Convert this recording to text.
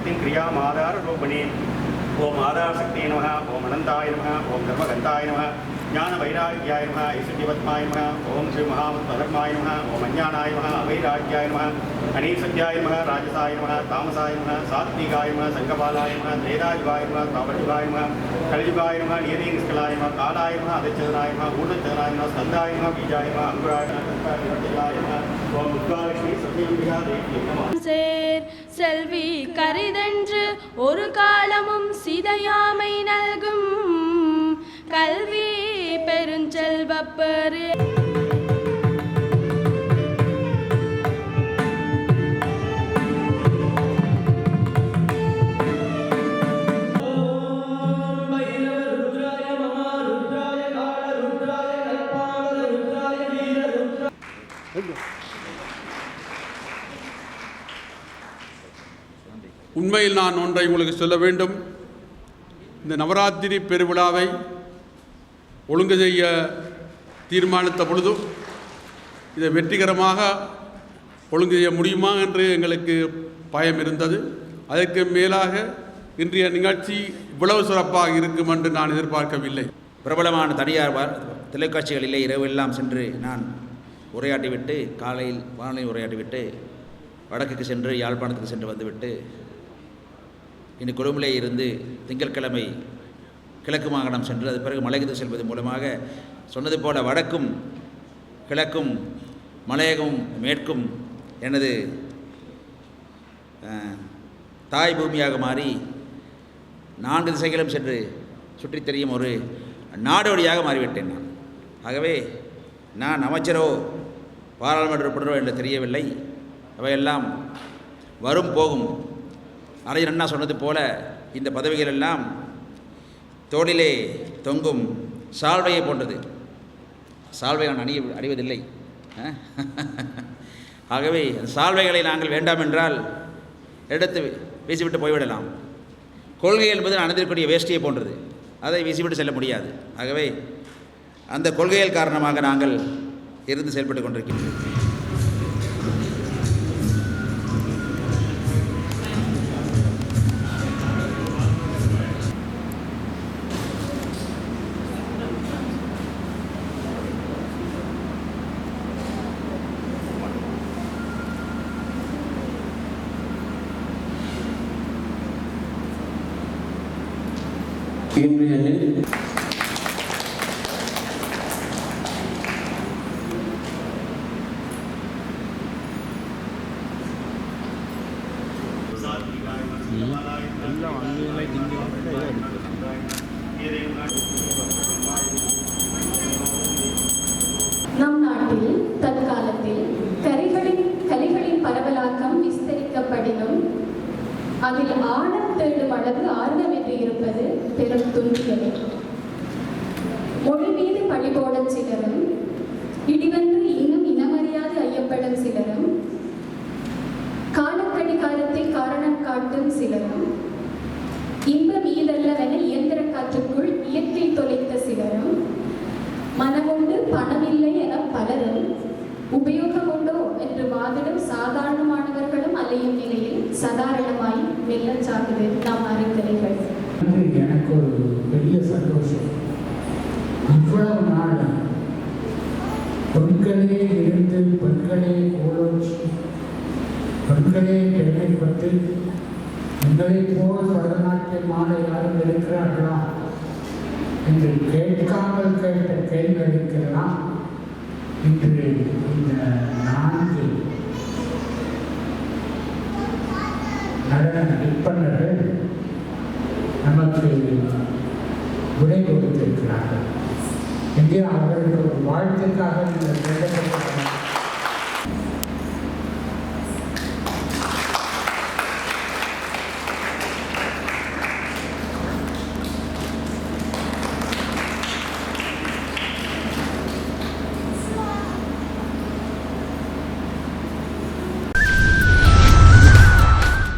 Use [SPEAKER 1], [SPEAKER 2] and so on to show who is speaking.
[SPEAKER 1] शक्तिं क्रियामाधाररूपिणी ओम आधारशक्ति नमः ओम अनंताय नमः ओम धर्मगंताय नमः ज्ञान वैराग्याय नमः ऐश्वर्यवत्माय नमः ओम श्री महामधर्माय नमः ओम अज्ञानाय नमः अवैराग्याय नमः अनीसत्याय नमः राजसाय नमः तामसाय नमः सात्विकाय नमः संगपालाय नमः त्रेधायुगाय नमः तापयुगाय नमः कलियुगाय नमः नियति निष्कलाय नमः कालाय नमः अधचरणाय नमः ऊर्ध्वचरणाय नमः स्कंदाय नमः बीजाय नमः अंकुराय नमः ओम दुर्गालक्ष्मी सत्यंबिका देवी नमः
[SPEAKER 2] செல்வி கரிதென்று ஒரு காலமும் சிதையாமை நல்கும் கல்வி பெருஞ்செல்வப்பெரு
[SPEAKER 3] உண்மையில் நான் ஒன்றை உங்களுக்கு சொல்ல வேண்டும். இந்த நவராத்திரி பெருவிழாவை ஒழுங்கு செய்ய தீர்மானித்த பொழுது இதை வெற்றிகரமாக ஒழுங்கு செய்ய முடியுமா என்று எங்களுக்கு பயம் இருந்தது. அதற்கு மேலாக இன்றைய நிகழ்ச்சி இவ்வளவு சிறப்பாக இருக்கும் என்று நான் எதிர்பார்க்கவில்லை.
[SPEAKER 4] பிரபலமான தனியார் தொலைக்காட்சிகளிலே இரவெல்லாம் சென்று நான் உரையாற்றிவிட்டு, காலையில் வானொலி உரையாற்றிவிட்டு, வடக்குக்கு சென்று யாழ்ப்பாணத்துக்கு சென்று வந்துவிட்டு இன்று கொழும்பிலே இருந்து திங்கட்கிழமை கிழக்கு மாகாணம் சென்று அது பிறகு மலையகத்து செல்வது மூலமாக சொன்னது போல வடக்கும் கிழக்கும் மலையகமும் மேற்கும் எனது தாய் பூமியாக மாறி 4 திசைகளும் சென்று சுற்றித் தெரியும் ஒரு நாடோடியாக மாறிவிட்டேன் நான். ஆகவே நான் அமைச்சரோ பாராளுமன்ற உறுப்பினரோ என்று தெரியவில்லை. அவையெல்லாம் வரும் போகும். அறிஞர் அண்ணா சொன்னது போல இந்த பதவிகள் எல்லாம் தோளிலே தொங்கும் சால்வையை போன்றது. சால்வை நான் அணிவதில்லை. ஆகவே சால்வைகளை நாங்கள் வேண்டாம் என்றால் எடுத்து வீசிவிட்டு போய்விடலாம். கொள்கை என்பது அணிந்திருக்கக்கூடிய வேஷ்டியை போன்றது. அதை வீசிவிட்டு செல்ல முடியாது. ஆகவே அந்த கொள்கைகள் காரணமாக நாங்கள் இருந்து செயல்பட்டு கொண்டிருக்கின்றோம்.
[SPEAKER 2] நம் நாட்டில் தற்காலத்தில் கலைகளின் பரவலாக்கம் விஸ்தரிக்கப்படினும் அதில் ஆழம் தேடும் அளவு ஆர்வமின்றி இருப்பது பெரும் துன்பியமே. மொழி மீது பழி போடும் சிலரும், இடிவென்று இன்னும் இனமறியாது ஐயப்படும் சிலரும், காலக்கடிகாரத்தை காரணம் காட்டும் சிலரும், இன்பம் ஈதல்லவென இயந்திர காற்றுக்குள் இயற்கை தொலைத்த சிலரும், மனமுண்டு பணமில்லை என பலரும், உபயோகம் உண்டோ என்று வாதிடும் சாதாரணமானவர்களும் அலையும் நிலையில் சாதாரணமாய் வெள்ளச்சாகுது நாம் அறிந்தலைகள்.
[SPEAKER 5] எனக்கு ஒரு பெரிய சந்தோஷம். இவ்வளவு நாள் பெண்களே இருந்து பெண்களே கோலோச்சி பெண்களே பெண்மைப்பட்டு எங்களை போல் பரதநாட்டியம் ஆட யாரும் இருக்கிறார்களா என்று கேட்காமல் கேட்ட கேள்விகளுக்கெல்லாம் இன்று இந்த 4 நடன நிபுணர்கள் நமக்கு விடை கொடுத்திருக்கிறார்கள். இங்கே அவர்களுக்கு ஒரு வாழ்த்துக்காக இந்த